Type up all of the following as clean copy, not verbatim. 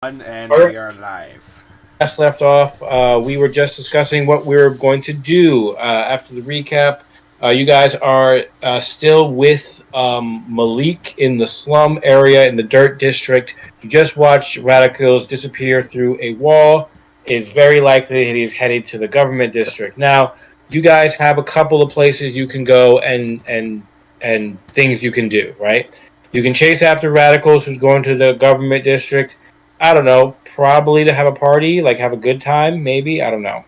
And All we right. are live. Last left off, we were just discussing what we were going to do after the recap. You guys are still with Malik in the slum area in the dirt district. You just watched Radicals disappear through a wall. It's very likely that he's headed to the government district. Now, you guys have a couple of places you can go and things you can do, right? You can chase after Radicals who's going to the government district. I don't know, probably to have a party, like have a good time, maybe. I don't know.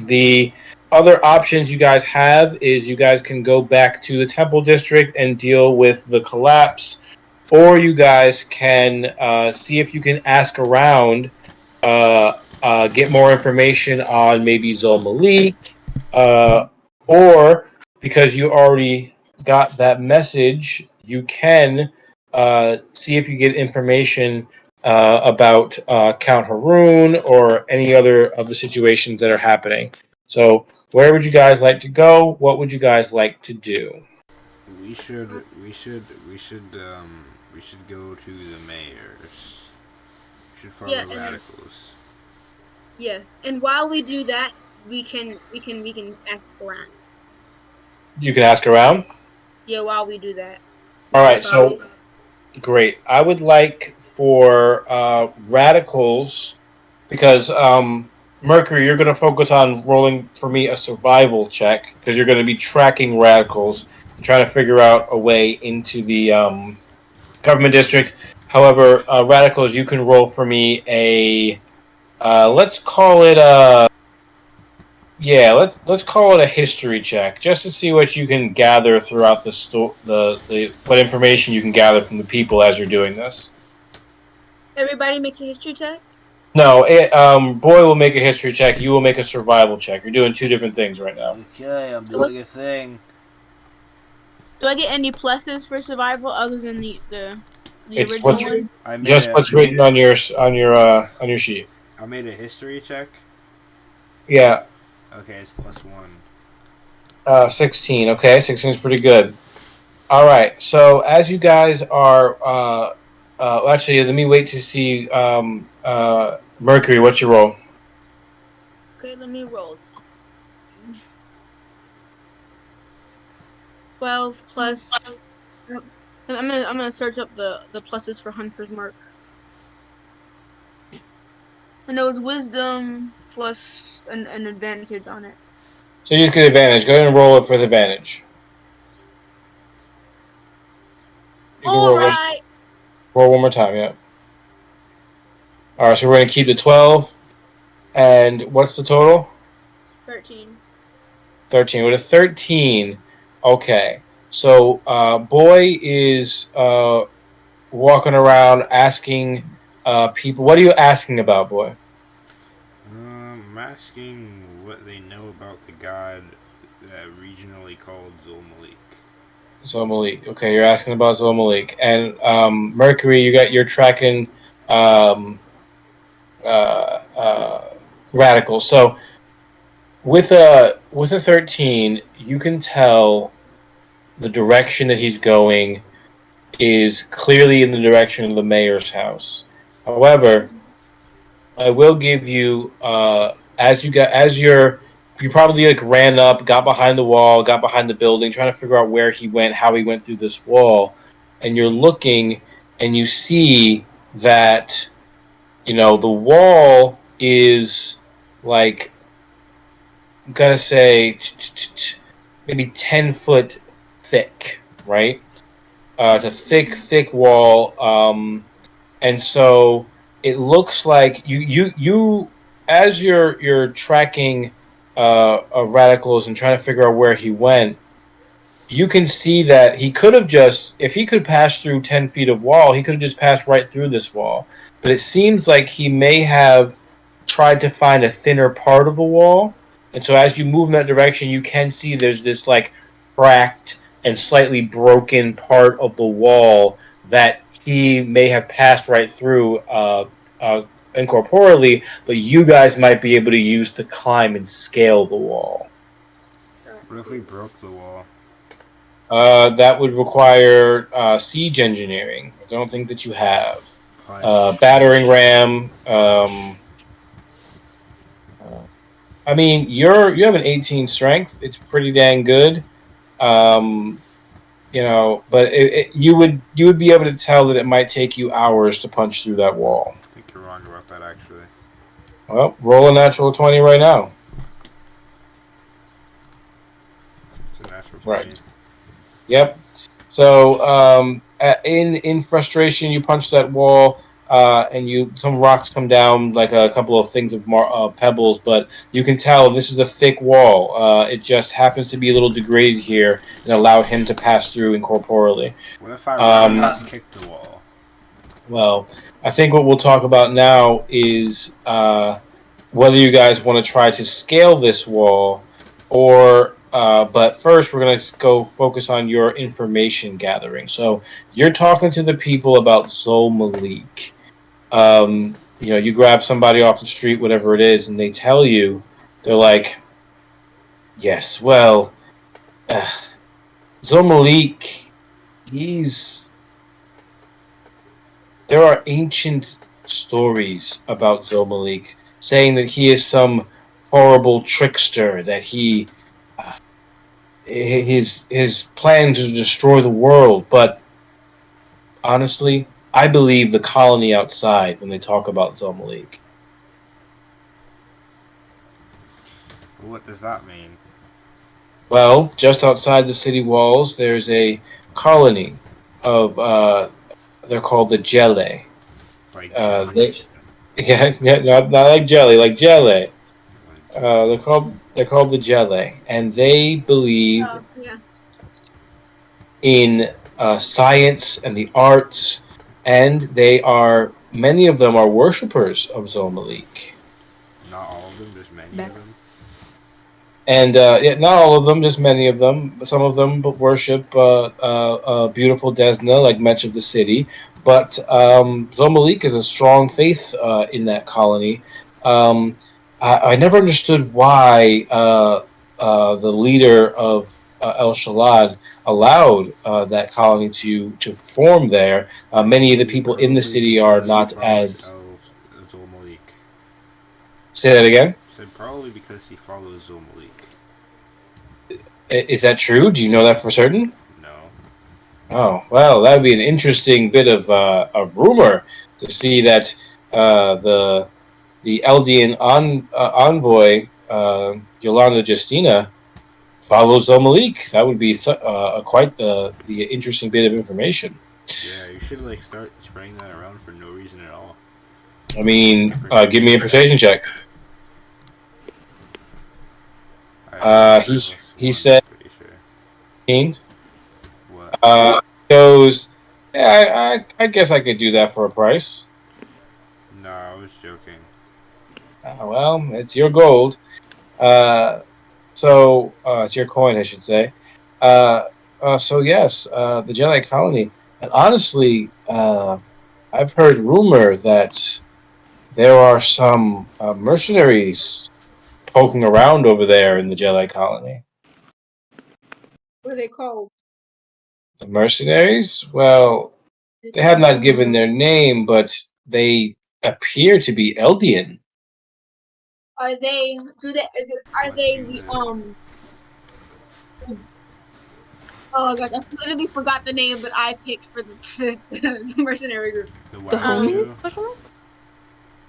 The other options you guys have is you guys can go back to the Temple District and deal with the collapse, or you guys can see if you can ask around, get more information on maybe Zul Malik, uh, or because you already got that message, you can see if you get information about Count Haroon or any other of the situations that are happening. So, where would you guys like to go? What would you guys like to do? We should we should we should we should go to the mayor's. We should Yeah, follow and radicals. yeah, and while we do that, we can ask around. You can ask around. Yeah, while we do that, we All can right, follow. so great. I would like for radicals because Mercury, you're going to focus on rolling for me a survival check because you're going to be tracking radicals and trying to figure out a way into the government district. However, radicals, you can roll for me a let's call it a let's call it a history check just to see what you can gather throughout the what information you can gather from the people as you're doing this. Everybody makes a history check. No, Boy will make a history check. You will make a survival check. You're doing two different things right now. Okay, I'm So what's doing a thing. do I get any pluses for survival other than the It's original one? I made just a what's written on your sheet. I made a history check. Yeah, Okay, it's +1. 16. Okay, 16 is pretty good. All right. So as you guys are, actually, let me wait to see. Mercury, what's your roll? Okay, let me roll. 12 plus. I'm gonna search up the pluses for Hunter's Mark. And there was wisdom plus an advantage on it. So you just get advantage. Go ahead and roll it for the advantage. You can All right. roll one more time. Yeah. All right. So we're gonna keep the 12. And what's the total? 13. 13. With a 13, okay. So, Boy is walking around asking people. What are you asking about, Boy? I'm asking what they know about the god that regionally called Zulmalik. Zul Malik. Okay, you're asking about Zul Malik. And Mercury, you're tracking um, Radical. So with a 13, you can tell the direction that he's going is clearly in the direction of the mayor's house. However, I will give you as you probably like ran up, got behind the wall, got behind the building, trying to figure out where he went, how he went through this wall, and you're looking and you see that the wall is like I'm gonna say maybe 10 foot thick, right? It's a thick wall. And so it looks like you as you're tracking radicals and trying to figure out where he went. You can see that he could have just, if he could pass through 10 feet of wall, he could have just passed right through this wall. But it seems like he may have tried to find a thinner part of the wall. And so as you move in that direction, you can see there's this like cracked and slightly broken part of the wall that he may have passed right through incorporeally, but you guys might be able to use to climb and scale the wall. What if we broke the wall? That would require siege engineering. I don't think that you have. Punch. battering ram. Punch. I mean, you have an 18 strength. It's pretty dang good. Um, but you would be able to tell that it might take you hours to punch through that wall. I think you're wrong about that, actually. Well, roll a natural 20 right now. It's a natural 20. Right. Yep. So in frustration, you punch that wall, and some rocks come down, like a couple of things of pebbles. But you can tell this is a thick wall. It just happens to be a little degraded here and allowed him to pass through incorporeally. What if I roundhouse Um, kick the wall? well, I think what we'll talk about now is whether you guys want to try to scale this wall, or but first we're going to go focus on your information gathering. So you're talking to the people about Zol Malik. You grab somebody off the street, whatever it is, and they tell you, they're like, yes, well, uh, Zol Malik, he's there are ancient stories about Zomalik saying that he is some horrible trickster, that uh, his plan to destroy the world. But honestly, I believe the colony outside when they talk about Zomalik. What does that mean? Well, just outside the city walls, there's a colony of they're called the Jelle. Like jelly? They yeah, not like jelly, like Jelle. Like jelly. They're called the Jelle, and they believe Yeah. in science and the arts, and many of them are worshippers of Zomalik. Not all of them, there's many of them. And not all of them, just many of them. Some of them worship beautiful Desna, like much of the city. But Zomalik is a strong faith in that colony. Um, I never understood why the leader of El Shalad allowed that colony to form there. Many of the people in the Probably city are because he not follows as. Zul Malik. Say that again. Said probably because he follows Zul Malik. Is that true? Do you know that for certain? No. Oh well, that would be an interesting bit of rumor to see that the Eldian envoy Yolanda Justina follows Malik. That would be quite the interesting bit of information. Yeah, you should like start spreading that around for no reason at all. I mean, give me a persuasion check. He said, Pretty sure. What? goes. Yeah, I guess I could do that for a price. No, I was joking. Well, it's your gold. It's your coin, I should say. So yes, the Jedi colony, and honestly, I've heard rumor that there are some mercenaries poking around over there in the Jedi colony. What are they called? The mercenaries? Well, they have not given their name, but they appear to be Eldian. Are they? Are they the Oh god, I literally forgot the name that I picked for the mercenary group. The The Wagadoo. homies?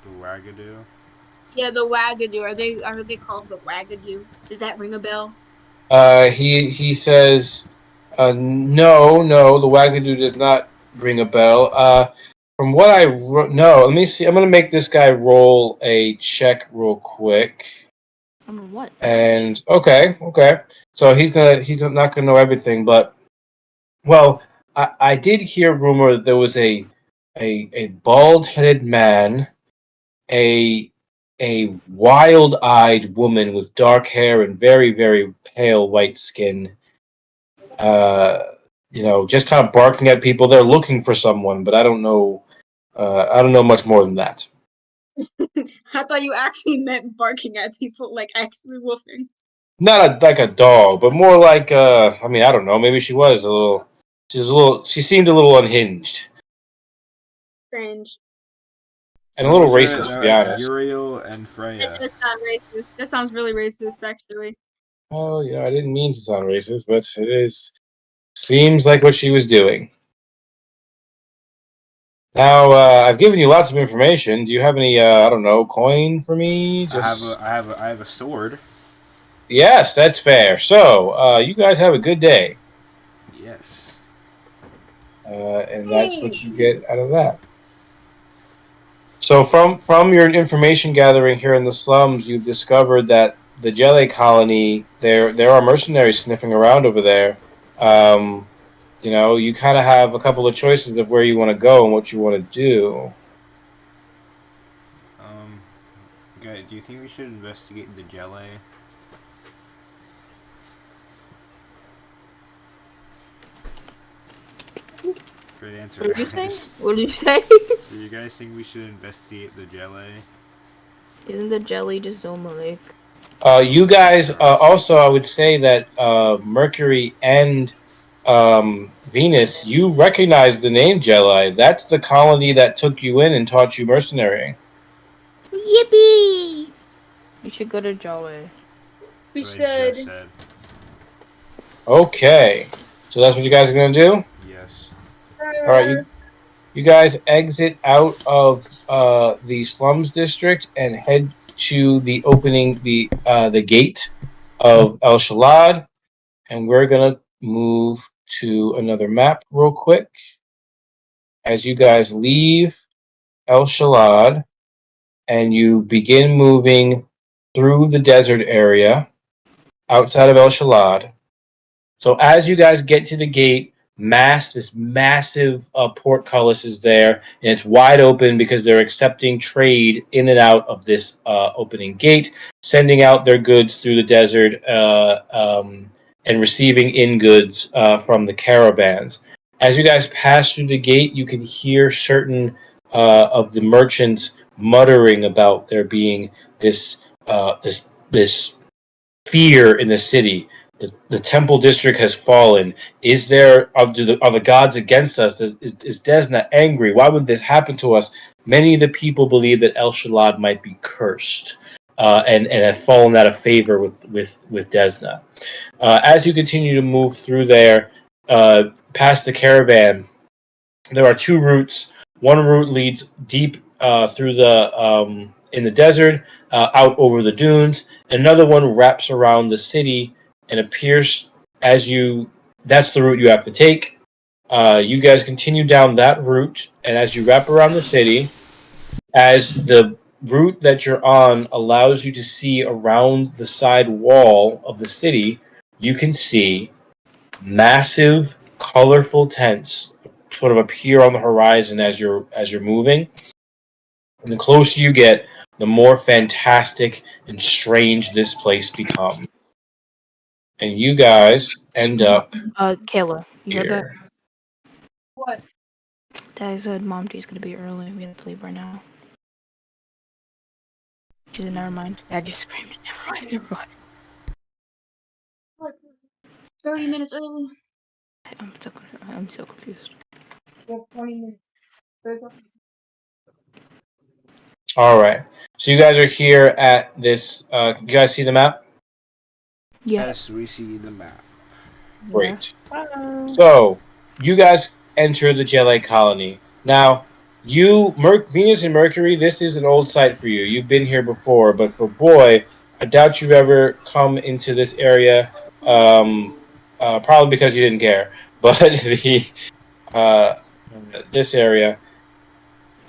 The Wagadoo. Yeah, the Wagadoo. Are they called the Wagadoo? Does that ring a bell? He says, no, the Wagadoo does not ring a bell. From what I no, let me see. I'm gonna make this guy roll a check real quick. On what? And okay. So he's not gonna know everything, but well, I did hear rumor that there was a bald headed man, a wild eyed woman with dark hair and very, very pale white skin. Just kind of barking at people. They're looking for someone, but I don't know. I don't know much more than that. I thought you actually meant barking at people, like actually woofing. Not like a dog, but more like I mean, I don't know. Maybe she was a little. She seemed a little unhinged. Strange. and a little racist, to be That's honest. Uriel and That Freya. does sound racist. That sounds really racist, actually. Oh, I didn't mean to sound racist, but it is. Seems like what she was doing. Now, I've given you lots of information. Do you have any, I don't know, coin for me? Just I have a sword. yes, that's fair. So, you guys have a good day, Yes. and that's what you get out of that. So, from your information gathering here in the slums, you've discovered that the Jelly colony there are mercenaries sniffing around over there. Um, you kind of have a couple of choices of where you want to go and what you want to do. Um. Okay, do you think we should investigate the jelly? Great answer, What did you say? guys. What did you say? Do you guys think we should investigate the jelly? Isn't the jelly just Zoma Lake? You guys also, I would say that Mercury and Venus, you recognize the name Jedi. That's the colony that took you in and taught you mercenarying. Yippee! You should go to Jelly. We That's what I just should. said. Okay, so that's what you guys are gonna do. Yes. All right, you guys exit out of the slums district and head to the opening the gate of El Shalad, and we're gonna move to another map real quick. As you guys leave El Shalad and you begin moving through the desert area outside of El Shalad. So as you guys get to the gate, this massive portcullis is there, and it's wide open because they're accepting trade in and out of this opening gate, sending out their goods through the desert and receiving in goods from the caravans. As you guys pass through the gate, you can hear certain of the merchants muttering about there being this fear in the city. The temple district has fallen. Is there are the gods against us? Is Desna angry? Why would this happen to us? Many of the people believe that El Shalad might be cursed, and have fallen out of favor with Desna. As you continue to move through there, past the caravan, there are two routes. One route leads deep through the in the desert, out over the dunes. Another one wraps around the city and appears as you. That's the route you have to take. You guys continue down that route, and as you wrap around the city, as the route that you're on allows you to see around the side wall of the city, you can see massive, colorful tents sort of appear on the horizon as you're moving. And the closer you get, the more fantastic and strange this place becomes. And you guys end up Kayla, you heard that? here. What? Daddy said Mom G's gonna be early. We have to leave right now. She said, never mind. Dad just screamed, never mind, never mind. What? 30 minutes early. I'm so confused. We have 20 minutes. All right. So you guys are here at this. You guys see the map? Yeah. Yes, we see the map. Great. So you guys enter the Jedi colony. Now, Venus and Mercury, this is an old site for you. You've been here before, but for Boy, I doubt you've ever come into this area. Probably because you didn't care. But the uh, this area,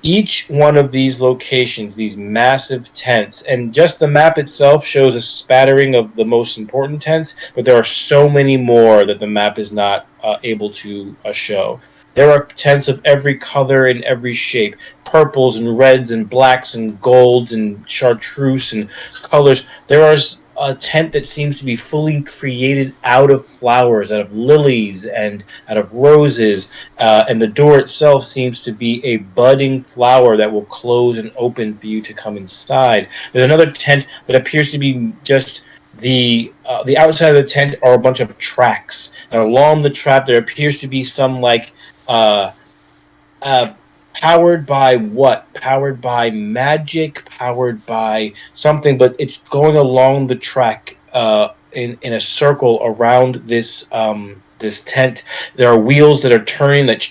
each one of these locations, these massive tents, and just the map itself shows a spattering of the most important tents, but there are so many more that the map is not able to show. There are tents of every color and every shape, purples and reds and blacks and golds and chartreuse and colors. There is a tent that seems to be fully created out of flowers, out of lilies and out of roses, and the door itself seems to be a budding flower that will close and open for you to come inside. There's another tent that appears to be just the outside of the tent are a bunch of tracks, and along the track there appears to be some like uh, uh, powered by what? Powered by magic, powered by something, but it's going along the track in a circle around this tent. There are wheels that are turning that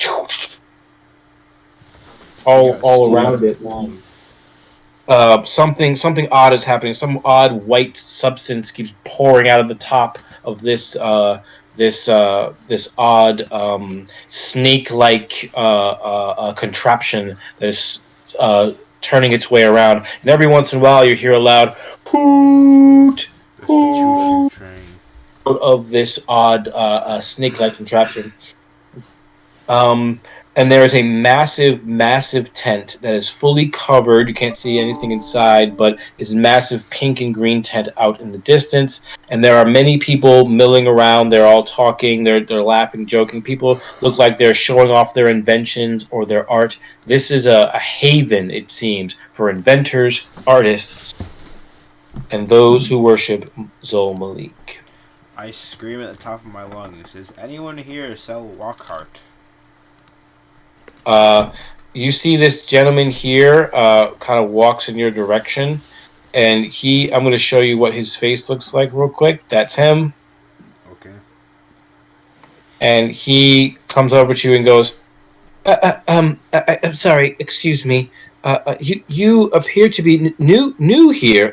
We got all steam. around it. Something odd is happening. Some odd white substance keeps pouring out of the top of this odd snake-like contraption that is turning its way around. And every once in a while, you hear a loud hoot, That's the choo-choo hoot train. out of this odd snake-like contraption. Um, and there is a massive tent that is fully covered. You can't see anything inside, but is a massive pink and green tent out in the distance. And there are many people milling around. They're all talking. They're laughing, joking. People look like they're showing off their inventions or their art. This is a haven, it seems, for inventors, artists, and those who worship Zol Malik. I scream at the top of my lungs. Is anyone here sell Lockhart? You see this gentleman here kind of walks in your direction, and I'm going to show you what his face looks like real quick. That's him. Okay. And he comes over to you and goes, I'm sorry, excuse me. You appear to be new here.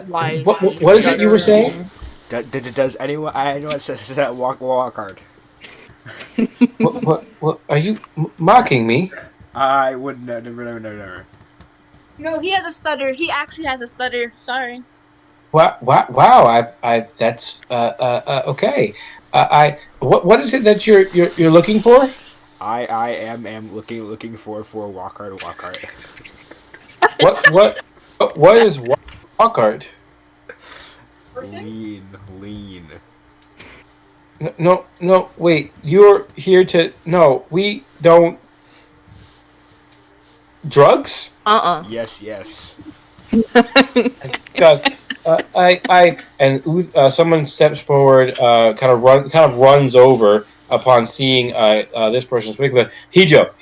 Why? What is it you were saying? Does anyone? I know it says that Lockhart. What are you mocking me? I would never. No, he has a stutter. He actually has a stutter. Sorry. Wow! That's okay. What is it that you're looking for? I am looking for Lockhart. What is walk art? Lean. No, wait. You're here to no. We don't drugs. Yes. God, someone steps forward, kind of runs over upon seeing this person speak. But Hijo,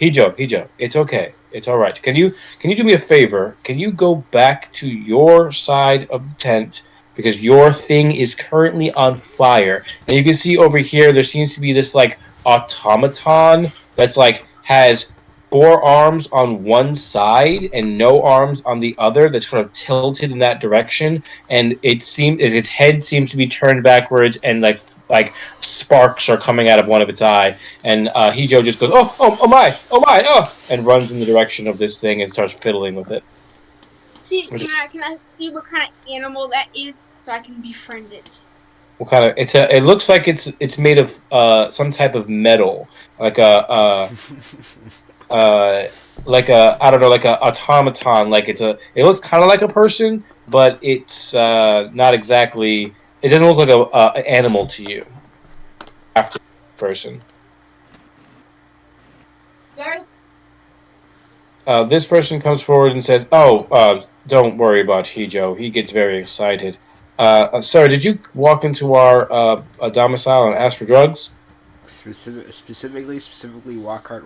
it's okay, it's all right. Can you do me a favor? Can you go back to your side of the tent because your thing is currently on fire, and you can see over here there seems to be this like automaton that's like has four arms on one side and no arms on the other that's kind of tilted in that direction, and its head seems to be turned backwards, and like sparks are coming out of one of its eye, and Hijo just goes oh my and runs in the direction of this thing and starts fiddling with it. See, can I see what kind of animal that is so I can befriend it? What kind of it looks like it's made of some type of metal, like I don't know, like a automaton, like it looks kind of like a person, but it's not exactly. It doesn't look like a animal to you. After person. This person comes forward and says, don't worry about Hijo. He gets very excited. Sir, did you walk into our domicile and ask for drugs? Specifically Lockhart.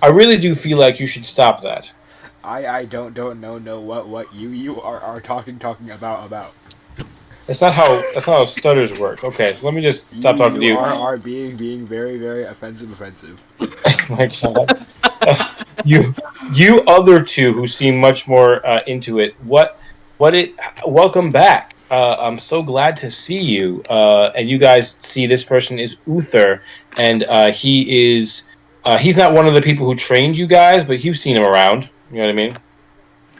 I really do feel like you should stop that. I don't know what you are talking about. That's not how stutters work. Okay, so let me just stop talking to you. You are being very offensive. My God. You other two who seem much more into it. Welcome back. I'm so glad to see you. And you guys see this person is Uther, and he's not one of the people who trained you guys, but you've seen him around. You know what I mean?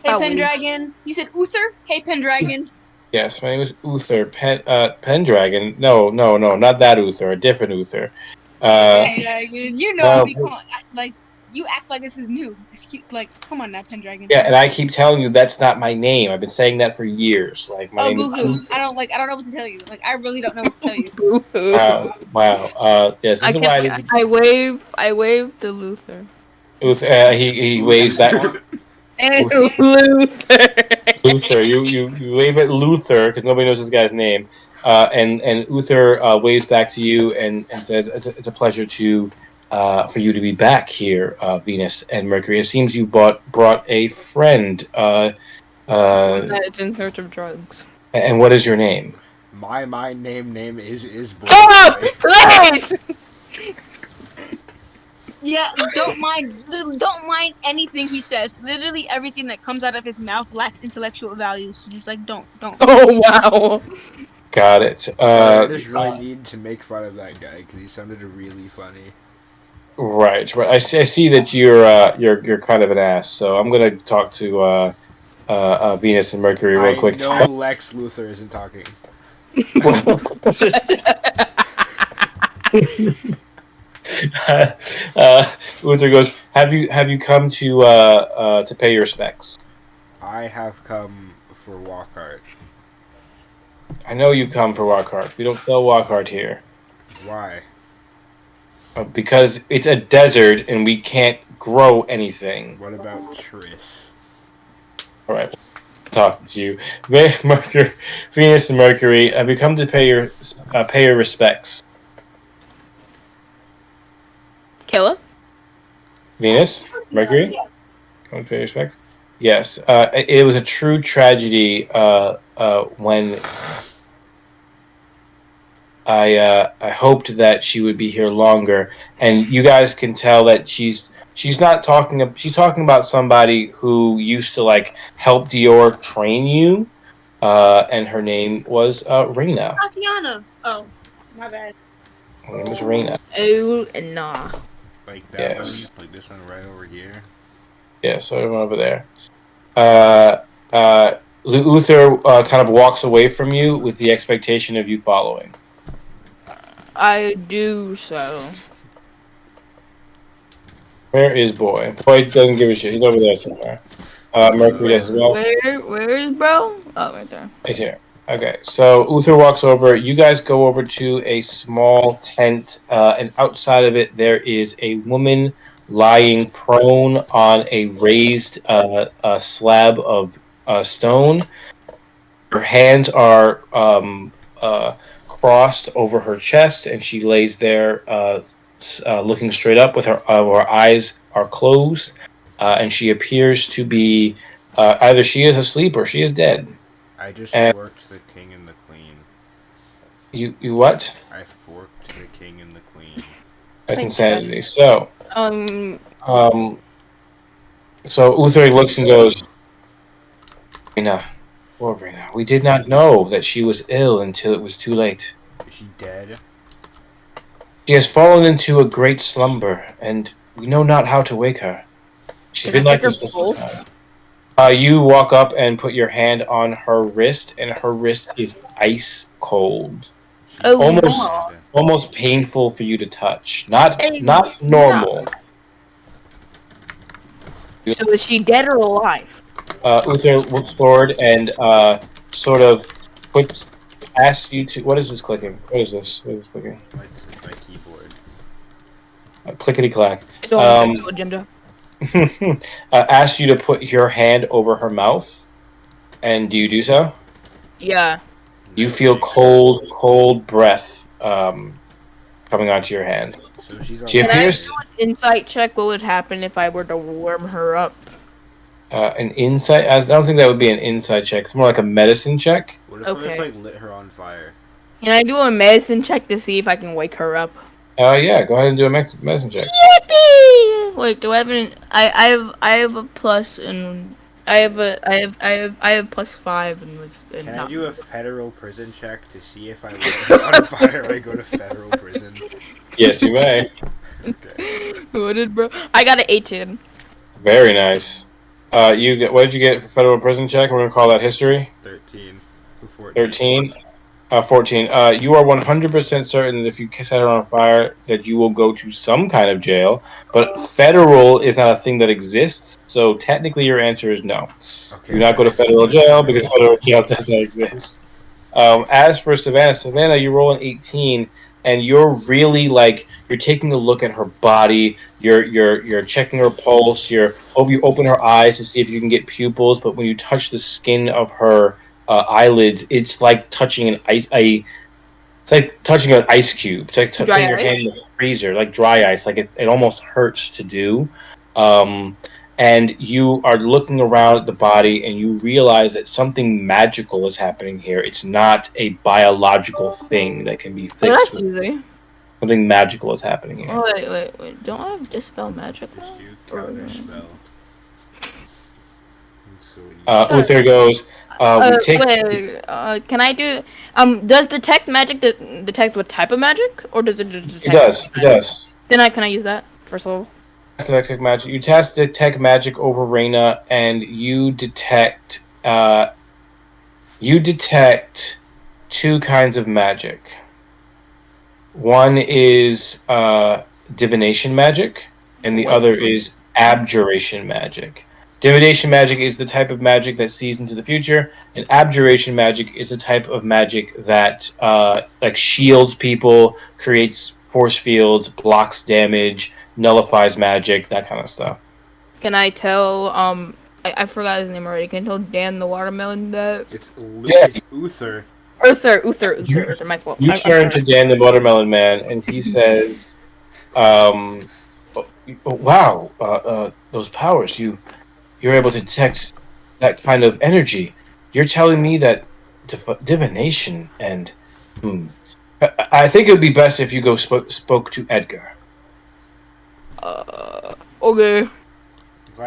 Hey, Pendragon. You said Uther? Hey, Pendragon. Yes, my name is Uther Pendragon. No, not that Uther, a different Uther. Pendragon, you know me. Come on, like you act like this is new. Excuse, like, come on now, Pendragon. Yeah, and I keep telling you that's not my name. I've been saying that for years. Like my name boo-hoo. is. I don't know what to tell you. Like, I really don't know what to tell you. Wow. Yes, this is why I waved to Luther. He waves back. Luther, you wave at Luther because nobody knows this guy's name, and Uther waves back to you and says it's a pleasure to for you to be back here, Venus and Mercury. It seems you've brought a friend. It's in search of drugs. And what is your name? My name is boy. Oh, boy. please! Yeah, don't mind anything he says. Literally everything that comes out of his mouth lacks intellectual value. So just like don't. Oh wow. Got it. Sorry, I just really need to make fun of that guy because he sounded really funny. Right. I see that you're kind of an ass. So I'm gonna talk to Venus and Mercury real quick. I know Lex Luthor isn't talking. Luther goes. Have you come to pay your respects? I have come for walk art. I know you come for walk art. We don't sell walk art here. Why? Because it's a desert and we can't grow anything. What about Triss? All right, talking to you, Venus and Mercury. Have you come to pay your respects? Killa? Venus, Mercury, come to pay your respects. Yes, it was a true tragedy when I hoped that she would be here longer, and you guys can tell that she's not talking. She's talking about somebody who used to like help Dior train you, and her name was Reina. Tatiana. Oh, my bad. Her name was Reina. Oh nah. Like that Yes. one? Like this one right over here? Yeah, so everyone over there. Uther kind of walks away from you with the expectation of you following. I do so. Where is Boy? Boy doesn't give a shit. He's over there somewhere. Mercury does as well. Where is bro? Oh, right there. He's here. Okay, so Uther walks over. You guys go over to a small tent, and outside of it, there is a woman lying prone on a raised slab of stone. Her hands are crossed over her chest, and she lays there looking straight up with her eyes are closed, and she appears to be either she is asleep or she is dead. I just forked the king and the queen. You what? I forked the king and the queen. That's Thanks, insanity. So Uther looks and goes, Reina, poor Reina. We did not know that she was ill until it was too late. Is she dead? She has fallen into a great slumber, and we know not how to wake her. She's Can been I like check this her for some pulse? time. You walk up and put your hand on her wrist, and her wrist is ice cold. She's Oh, Almost- dead. Almost painful for you to touch. Not Hey, normal. So is she dead or alive? Uther looks forward and sort of asks you to. What is this clicking? What is this? What is clicking? My keyboard. Clickety clack. It's on the agenda. Asks you to put your hand over her mouth, and do you do so? Yeah. You feel cold breath coming onto your hand. So she's She Can I appears do an insight check? What would happen if I were to warm her up? an insight. I don't think that would be an insight check. It's more like a medicine check. What if Okay. I just like lit her on fire? Can I do a medicine check to see if I can wake her up? Yeah. Go ahead and do a medicine check. Yippee! Wait, do I have an? I have a plus and I have +5 and was. And Can I not, do a federal prison check to see if I lit her on fire? I go to federal prison. Yes, you may. Okay. What did bro? I got an 18. Very nice. What did you get for federal prison check? We're gonna call that history. 13. 14. 13. 14. You are 100% certain that if you set her on fire, that you will go to some kind of jail. But federal is not a thing that exists, so technically your answer is no. Okay, Do not go to federal jail because federal jail does not exist. As for Savannah, you roll an 18, and you're really like you're taking a look at her body. You're checking her pulse. You open her eyes to see if you can get pupils. But when you touch the skin of her eyelids, it's like touching It's like touching an ice cube. It's like Dry putting your hand ice? in the freezer, like dry ice. Like it almost hurts to do. And you are looking around at the body, and you realize that something magical is happening here. It's not a biological thing that can be Oh, fixed. that's easy. Something magical is happening here. Oh, wait. Don't I have dispel magic Just now? do Or- counter spell. So when you Uther goes. We take. Can I do? Does detect magic detect what type of magic, or does it It detect? does. It does. Then can I use that first of all? Detect magic. You test detect magic over Reyna, and you detect. You detect two kinds of magic. One is divination magic, and the What? other is abjuration magic. Divination magic is the type of magic that sees into the future, and abjuration magic is a type of magic that like shields people, creates force fields, blocks damage, nullifies magic, that kind of stuff. Can I tell? I forgot his name already. Can I tell Dan the watermelon that? Yeah, it's Uther. you Uther. My fault. you I'm turn sorry. to Dan the Watermelon Man, and he says, um, wow, those powers, you're able to detect that kind of energy. You're telling me that divination and hmm. I think it would be best if you go spoke to Edgar. Okay. Well,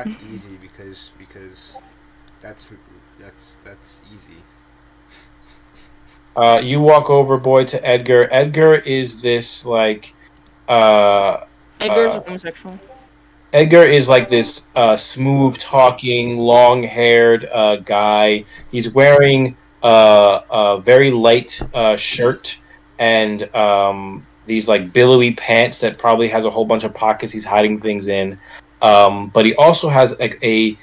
that's easy because that's that's easy. You walk over, boy, to Edgar. Edgar is this like uh, Edgar's uh, homosexual. Edgar is like this smooth talking, long haired guy. He's wearing a very light shirt and these like billowy pants that probably has a whole bunch of pockets he's hiding things in. But he also has like a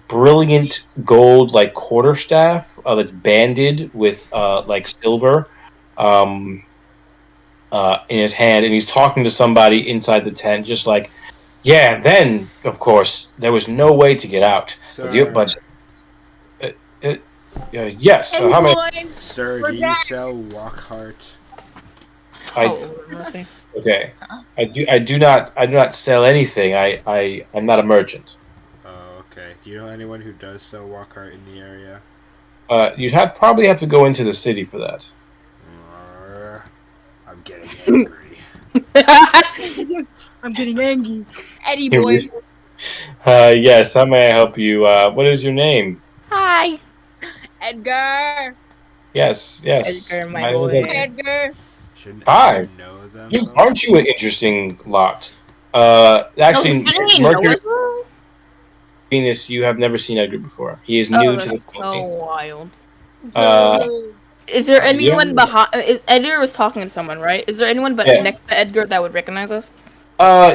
brilliant gold like quarterstaff that's banded with like silver in his hand, and he's talking to somebody inside the tent, just like, yeah. Then, of course, there was no way to get out. But Sir, uh, uh, yes. Eddie How many? boy, sir, we're do you back. sell Lockhart? I Oh, mercy. okay. I do not sell anything. I'm not a merchant. Oh, okay. Do you know anyone who does sell Lockhart in the area? You'd probably have to go into the city for that. I'm getting angry. I'm getting angry. Eddie boy, Yes. How may I help you? What is your name? Hi, Edgar. Yes. Edgar, my My name is boy. Edgar. Edgar. Shouldn't Hi. Edgar know them You though? aren't you an interesting lot? No, Actually, shouldn't he know Mercury us? Though? Venus, you have never seen Edgar before. He is Oh, new to that's the so company. wild. Uh, Is there yeah. anyone behind? Edgar was talking to someone, right? Is there anyone but Yeah. next to Edgar that would recognize us?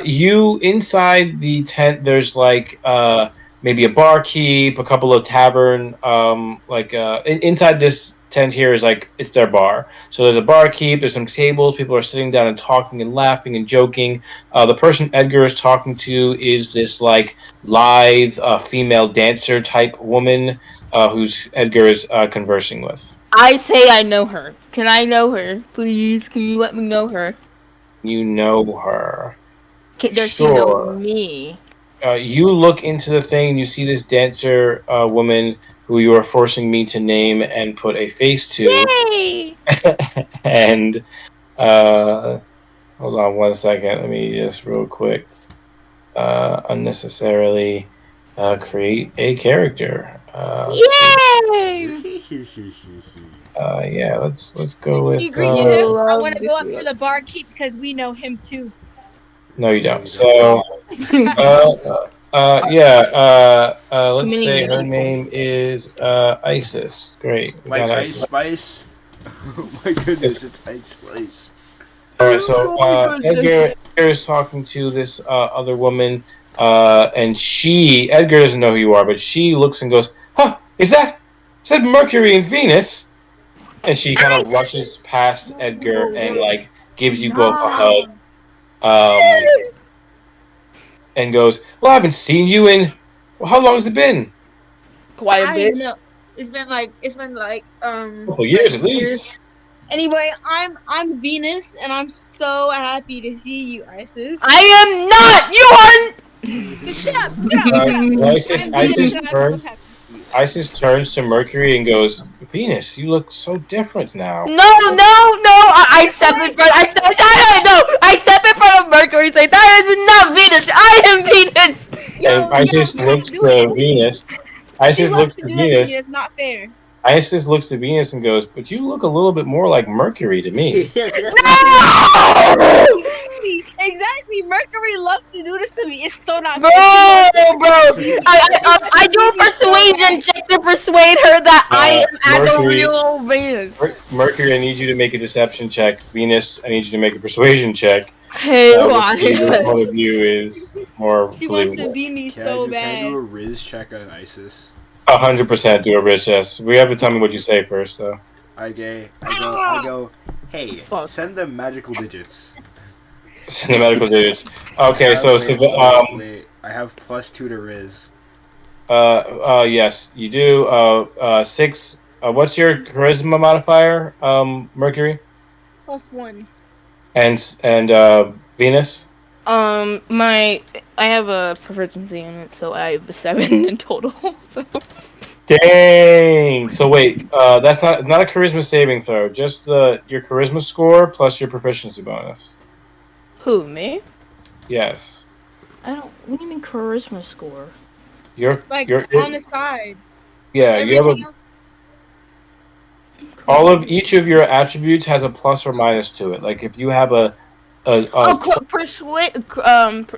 You inside the tent. There's like maybe a barkeep, a couple of tavern. Inside this tent here is like it's their bar. So there's a barkeep. There's some tables. People are sitting down and talking and laughing and joking. The person Edgar is talking to is this like lithe female dancer type woman who's Edgar is conversing with. I say I know her. Can I know her, please? Can you let me know her? You know her. Does she know Sure. me? You look into the thing and you see this dancer woman who you are forcing me to name and put a face to. Yay! And uh, hold on one second. Let me just real quick unnecessarily create a character. Let's see. Yay! Yeah, let's go with. He agreed to this. I Love want to this go up to girl. the barkeep because we know him too. No, you No, don't. you So, yeah. Too Let's many say her people. name is Isis. Great, we like got Ice Isis. Spice? Oh my goodness, it's Ice Spice. All right, so Oh my goodness. Edgar is talking to this other woman, and Edgar doesn't know who you are, but she looks and goes, "Huh? Is that Mercury and Venus?" And she kind of rushes past Edgar and like gives you both a hug, um, and goes, "Well, I haven't seen you in. Well, how long has it been? Quite a I don't bit. even know. It's been like A couple like years at years. least." Anyway, I'm Venus, and I'm so happy to see you, Isis. I am not. You are. Shut up! Shut up! Shut up! Well, Isis, I'm Venus, and I'm turns. happy to see you. Isis turns to Mercury and goes, "Venus, you look so different now." No, no, no! I step in front. I step. No! I step in front of Mercury and say, "That is not Venus. I am Venus." And No, Isis do it, looks do it. to Venus. She Isis loves looks to to do that to me. Venus. That's not fair. Isis looks to Venus and goes, "But you look a little bit more like Mercury to me." No! Exactly. Mercury loves to do this to me. It's so not Bro, fair. She loves bro, I do a me so persuasion bad. check to persuade her that I am at the Mercury, real Venus. Mercury, I need you to make a deception check. Venus, I need you to make a persuasion check. Hey, We'll see which one of you is more She wants to believable. be me Can so I do bad. a Riz check on Isis? 100% do a Rich yes. We have to tell me what you say first, though. I go. Hey, Fuck. send them magical digits. Send the medical digits. Okay, Wait. I have +2 to Riz. yes, you do. 6. What's your charisma modifier, Mercury? +1. And Venus? I have a proficiency in it, so I have a 7 in total. So. Dang. So wait, that's not a charisma saving throw. Just your charisma score plus your proficiency bonus. Who, me? Yes. I don't. What do you mean charisma score? Like You're on the side. yeah. You have Everything else. all of each of your attributes has a plus or minus to it. Like if you have Persuade.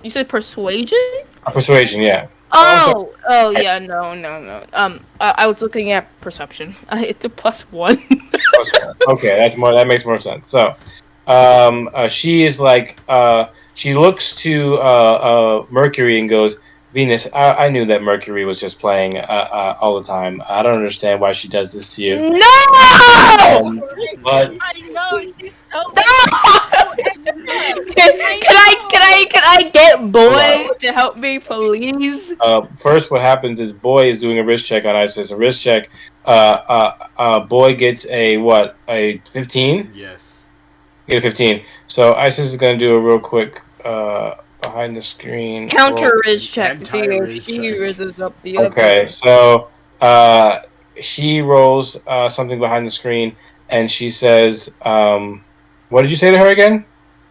You said persuasion? a persuasion, yeah. Oh, yeah, no. I was looking at perception. It's a +1. Okay, that makes more sense. So, she is like, she looks to Mercury and goes, "Venus, I knew that Mercury was just playing all the time. I don't understand why she does this to you." No! But I know she's so Can I get boy to help me, please? first, what happens is Boy is doing a wrist check on Isis. A wrist check. Boy gets a 15. Yes. Get a 15. So Isis is going to do a real quick behind the screen Counter roll. Riz check to see if Anti-Riz she check. rizzes up the other. Okay, so she rolls something behind the screen, and she says, "What did you say to her again?"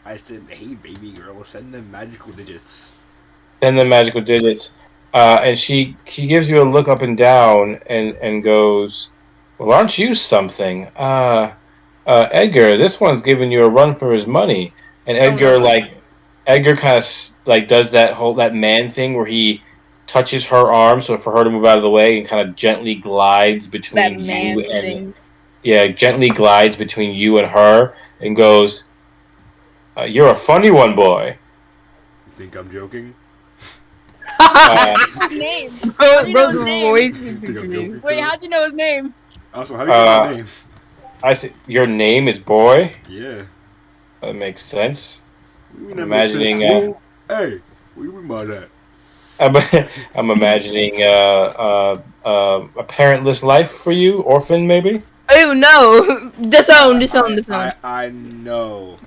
I said, "Hey, baby girl, send them magical digits." Then the magical digits, and she gives you a look up and down, and goes, "Well, aren't you something, Edgar? This one's giving you a run for his money." And Edgar kind of like does that man thing where he touches her arm so for her to move out of the way and kind of gently glides That between man you and thing. gently glides between you and her and goes, "You're a funny one, boy." You think I'm joking? His name. Bro's voice is Think I'm joking? Wait, how'd you know his name? Also, how do you know my name? I said, "Your name is Boy." Yeah. That makes sense. What do you mean I'm that makes sense, imagining, fool? Hey, what do you mean by that? I'm imagining a parentless life for you, orphan maybe. Oh no! Disown. I know.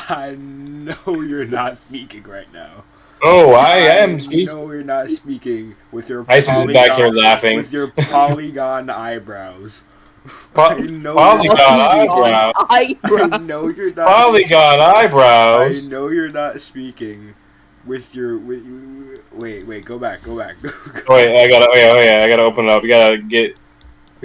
I know you're not speaking right now. Oh, I am speaking. No, you're not speaking with your Isis is back here laughing. with your polygon eyebrows. Polygon eyebrows. I know you're not. Polygon eyebrows. I know you're not speaking with your. Wait, go back. Wait, I gotta open it up. We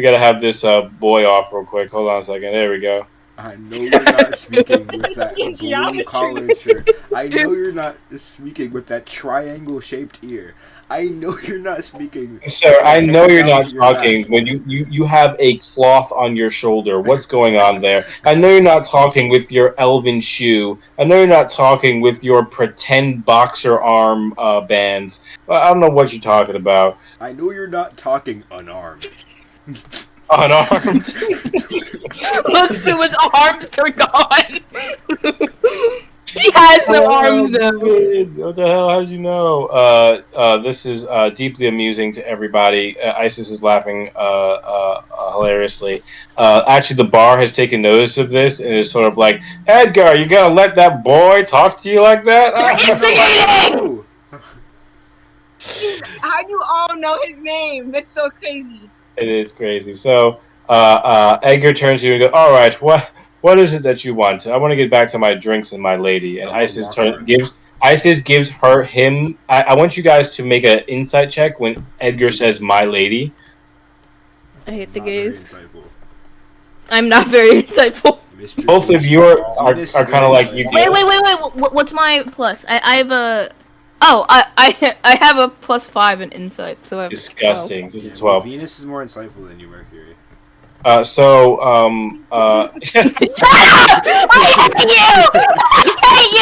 gotta have this boy off real quick. Hold on a second. There we go. I know you're not speaking with that blue collared shirt. I know you're not speaking with that triangle-shaped ear. I know you're not speaking. Sir, I know you're not talking when you have a cloth on your shoulder. What's going on there? I know you're not talking with your elven shoe. I know you're not talking with your pretend boxer arm bands. I don't know what you're talking about. I know you're not talking unarmed. Unarmed? Looks to his arms are gone. He has no arms now. What the hell? How did you know? This is deeply amusing to everybody. Isis is laughing hilariously. Actually, the bar has taken notice of this and is sort of like, Edgar, you gonna let that boy talk to you like that? Instigating! How do you all know his name? That's so crazy. It is crazy. So Edgar turns to you and goes, "All right, what is it that you want? I want to get back to my drinks and my lady." And I'm a walker. Isis gives him. I want you guys to make an insight check when Edgar says "my lady." I hate the Not very gays. insightful. I'm not very insightful. Mr. Both of Venus. you Venus are is kind of very like you. insightful. Wait. What's my plus? I have a. Oh, I have a +5 in insight, so I have 12. Disgusting. This Yeah, is well, 12. Venus is more insightful than you, Mercury. So Shut up! I hate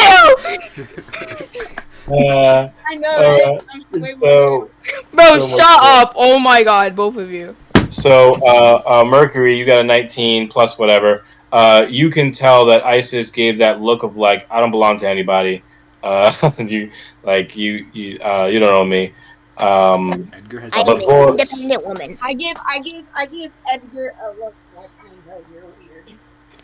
you! I know, right? I'm way more so Bro, So shut much more. up! Oh my god, both of you. So, Mercury, you got a 19 plus whatever. You can tell that Isis gave that look of like, I don't belong to anybody. You you don't know me. Edgar has I am But an boy, independent woman. I give Edgar a look like I know you're weird.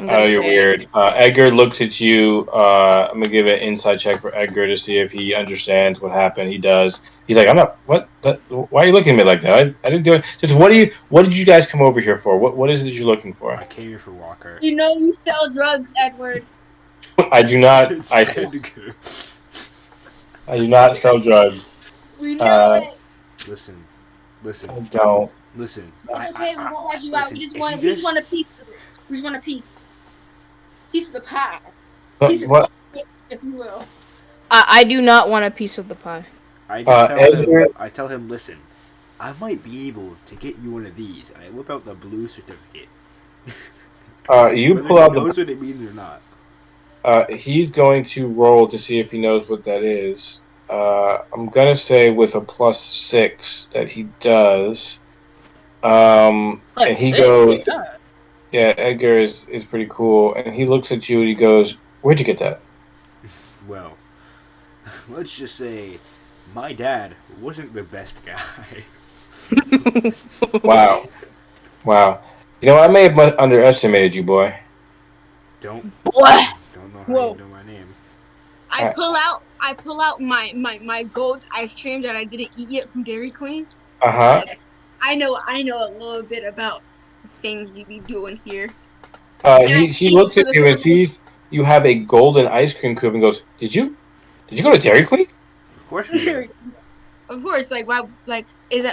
I'm oh, gonna you're say. weird. Edgar looks at you. I'm gonna give an inside check for Edgar to see if he understands what happened. He does. He's like, I'm not. What? Why are you looking at me like that? I didn't do it. Just what do you? What did you guys come over here for? What is it you're looking for? I came here for Walker. You know you sell drugs, Edward. I do not. It's Isis. Edgar. I do not sell drugs. We know Uh, it. Listen. I don't. Listen. It's okay. We won't let you out. Listen, We just if want. you We just want a piece. We just want a piece. Piece of the pie, piece of What? the cake, if you will. I do not want a piece of the pie. I just tell Edgar. him. I tell him. Listen. I might be able to get you one of these, and I whip out the blue certificate. You Whether pull he out knows what it means or not. He's going to roll to see if he knows what that is. I'm gonna say with a +6 that he does. And he goes, yeah, Edgar is pretty cool, and he looks at you and he goes, "Where'd you get that?" Well, let's just say, my dad wasn't the best guy. Wow, wow. You know, I may have underestimated you, boy. Don't What? know how Whoa. you know my name. I pull out my gold ice cream that I didn't eat yet from Dairy Queen. Uh-huh. I know a little bit about the things you be doing here. She looks at you and sees you have a golden ice cream cube and goes, Did you go to Dairy Queen?" Of course we did. Of course, like why? Like,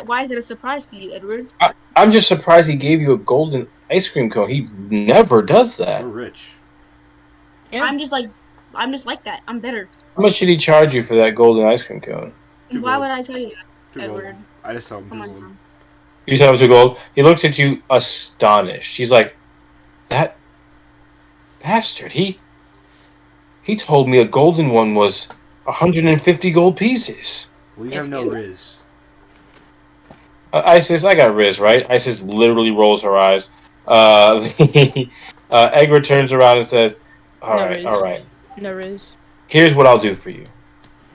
why is it a surprise to you, Edward? I'm just surprised he gave you a golden ice cream cone. He never does that. We're rich. Yeah. I'm just like that. I'm better. How much did he charge you for that golden ice cream cone? Why would I tell you that, Too gold. Edward? I just tell him Come too gold. on. You said it was a gold. He looks at you astonished. He's like, "That bastard. He told me a golden one was 150 gold pieces." Well, you have no Riz. Isis, I got Riz, right? Isis literally rolls her eyes. Edgar turns around and says, all right. There is. Here's what I'll do for you.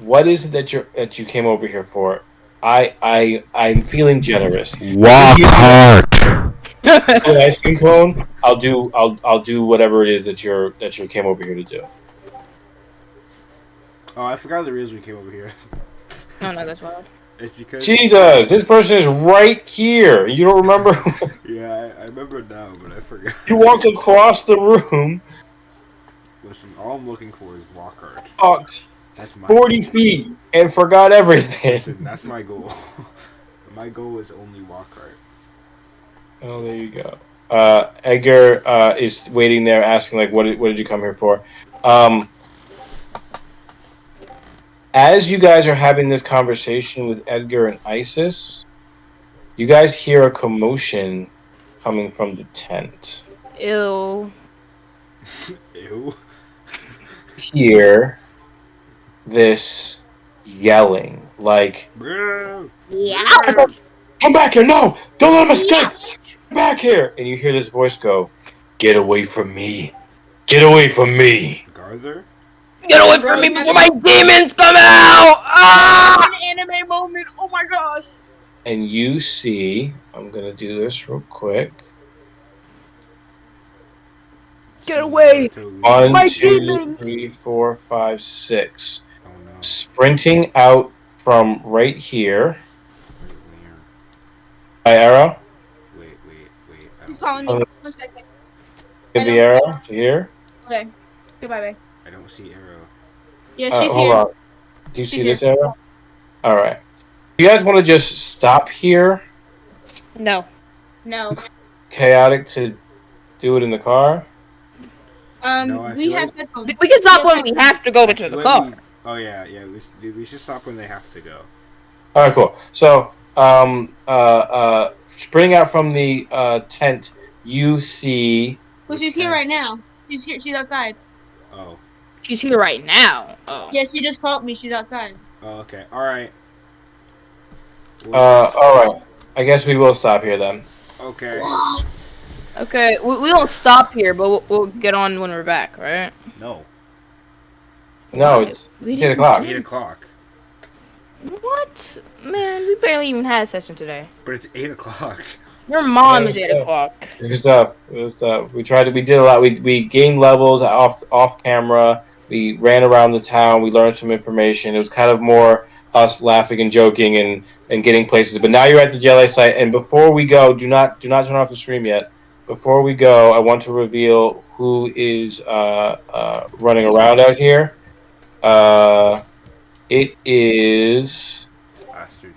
What is it that you came over here for? I'm feeling generous. Walk hard. An ice cream cone. I'll do whatever it is that you came over here to do. Oh, I forgot the Riz we came over here. No, that's wild. It's because Jesus, this person is right here. You don't remember? Yeah, I remember now, but I forgot. You walked across the room, Listen, all I'm looking for is walk hard. walked That's my 40 feet, and forgot everything. Listen, that's my goal. My goal is only walk hard. Oh, there you go. Edgar is waiting there, asking like, "What did you come here for?" As you guys are having this conversation with Edgar and Isis, you guys hear a commotion coming from the tent. Ew. Ew. Hear this yelling, like, Bro. Yeah. "Come back here! No! Don't let him escape! Come back here!" And you hear this voice go, "Get away from me! Get away from me!" Garther? Get away from me before my demons come out! Ah! An anime moment. Oh my gosh. And you see, I'm gonna do this real quick. get away! One, My two, demons! 3, 4, 5, 6. Oh no. Sprinting out from right here. Wait, By arrow. wait. I She's don't calling see. me. Oh, 1 second. Give I the know. arrow to here. Okay. Goodbye, bye. I don't see arrow. Yeah, she's Hold here. on. Do you She's see here. this arrow? All right. You guys want to just stop here, No. No. chaotic, to do it in the car? No, I We feel have like headphones. We can stop We have when we have to go I to feel the like car. Oh yeah. We should stop when they have to go. All right, cool. So, sprinting out from the tent, you see. Well, Which she's here right tents? now. She's here. She's outside. Oh. She's here right now. Oh. Yeah, she just called me. She's outside. Oh, okay. All right. Well, All right. I guess we will stop here then. okay. Okay, we won't stop here, but we'll get on when we're back, right? No. No, Why? it's We 8 didn't o'clock. 8 o'clock. What? Man, we barely even had a session today. But it's 8 o'clock. Your mom Yeah, is 8 yeah. o'clock. Good stuff. Good stuff. We did a lot. We gained levels off camera. We ran around the town. We learned some information. It was kind of more us laughing and joking and getting places. But now you're at the JLA site. And before we go, do not turn off the stream yet. Before we go, I want to reveal who is running around out here. It is. Pastor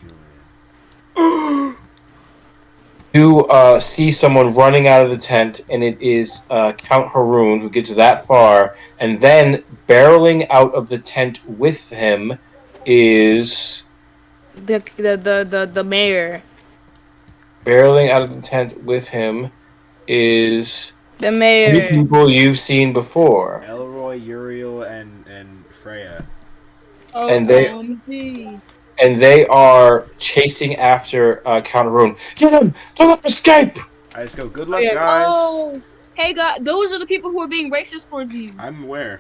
Julian. You see someone running out of the tent, and it is Count Haroon who gets that far, and then barreling out of the tent with him is The mayor. barreling out of the tent with him is The two mayor. people you've seen before, Elroy, Uriel, and Freya. Oh, And they- OMG. and they are chasing after Count Haroon. Get him! Don't let him escape! I just go. Good luck, yeah. guys. Oh. Hey, God. Those are the people who are being racist towards you. I'm aware.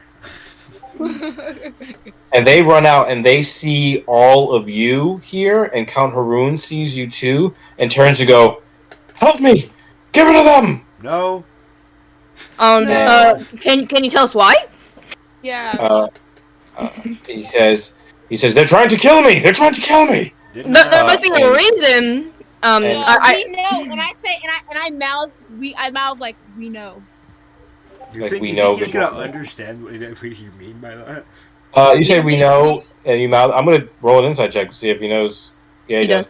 And they run out and they see all of you here, and Count Haroon sees you too, and turns to go, "Help me! Get rid of them!" No. No. Can you tell us why? Yeah. He says, "They're trying to kill me! They're trying to kill me!" Didn't There must be a and- reason. and- We know, and I say, and I mouth like we know. You Like, think, we you know think he's good gonna luck. understand what you mean by that? You say we know, and you mouth. I'm gonna roll an insight check to see if he knows. Yeah, he He does.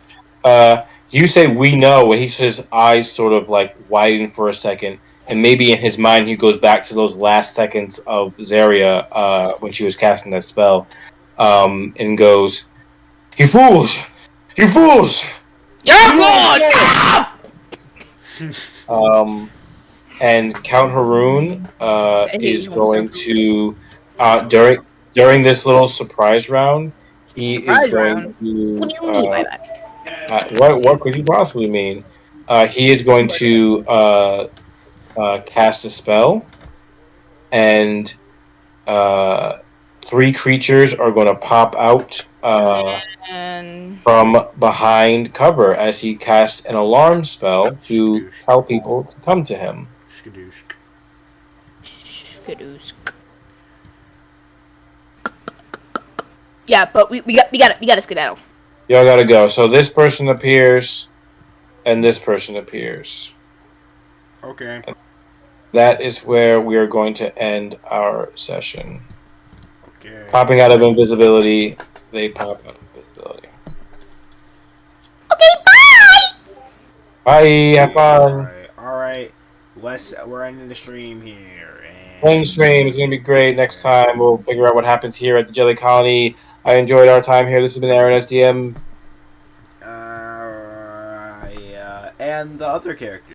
You say we know, and his eyes sort of like widen for a second, and maybe in his mind he goes back to those last seconds of Zarya when she was casting that spell, and goes, "You fools! You fools!" You're good. And Count Haroon hate is you, going Hunter. to during this little surprise round. He Surprise is going round? to. What do you mean by that? What could you possibly mean? He is going to cast a spell, and 3 creatures are going to pop out And from behind cover as he casts an alarm spell to tell people to come to him. Skadoosh. skadoosk. Yeah, but we gotta skedaddle. Y'all gotta go. So this person appears, and this person appears. Okay. That is where we are going to end our session. Okay. Popping out of invisibility, they pop out of invisibility. Okay, bye. Bye, have fun. All right. We're ending the stream here. Playing stream is gonna be great. Next time we'll figure out what happens here at the Jelly Colony. I enjoyed our time here. This has been Aaron SDM. And the other character.